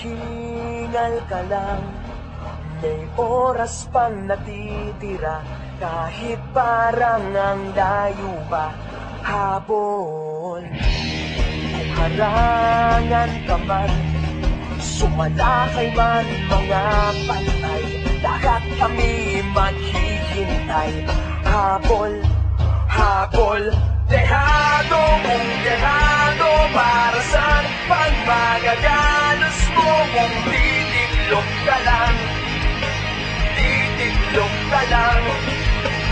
Maghingal ka lang, may oras pang natitira, kahit parang ang layo pa, habol. Kung harangan ka man, sumalakay man mga pantay, lahat kami maghihintay. Habol, habol, dehado kung dehado, para saan pang magagalos mo kung titiklop ka lang, titiklop ka lang.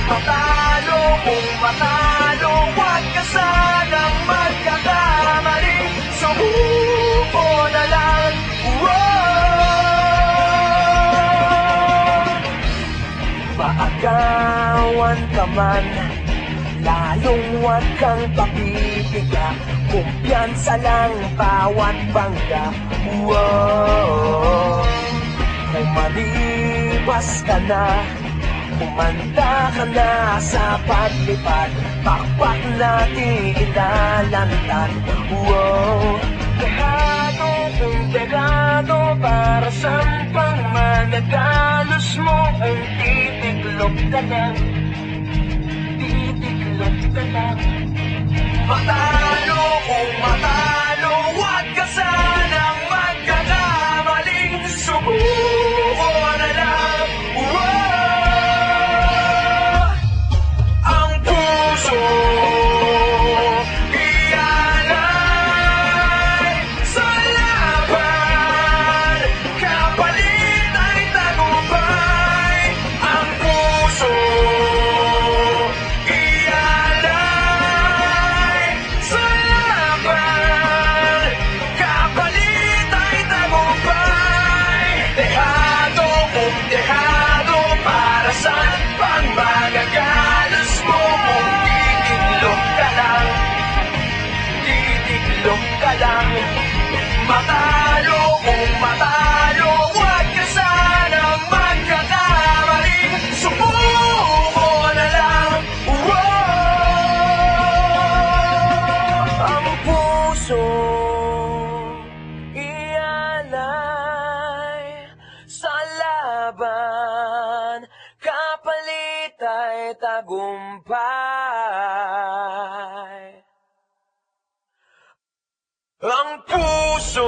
Matalo kung matalo, huwag ka sanang magkakamali, subuko na lang. Maagawan ka man, lalong huwag kang papipiga, kumpiyansa lang bawat bangga. Kung malibas ka na, kumanda ka na sa paglipad, pakpak natin ilalantad. Dehado kung dehado, para saan pang managalos mo ang titiklop ka lang, titiklop ka lang. Matalo kung matalo, huwag ka sanang magkakamaling, subuko na lang. Ang puso ialay sa laban, kapalit ay tagumpay. Ang puso ialay sa laban, kapalit ay tagumpay. Dehado kung dehado, para saan pang magagalos mo kung titiklop ka lang, titiklop ka lang. Matalo kung matalo, huwag ka sanang magkakamali, subuko na lang. Ang puso ialay sa laban, kapalit ay tagumpay. Ang puso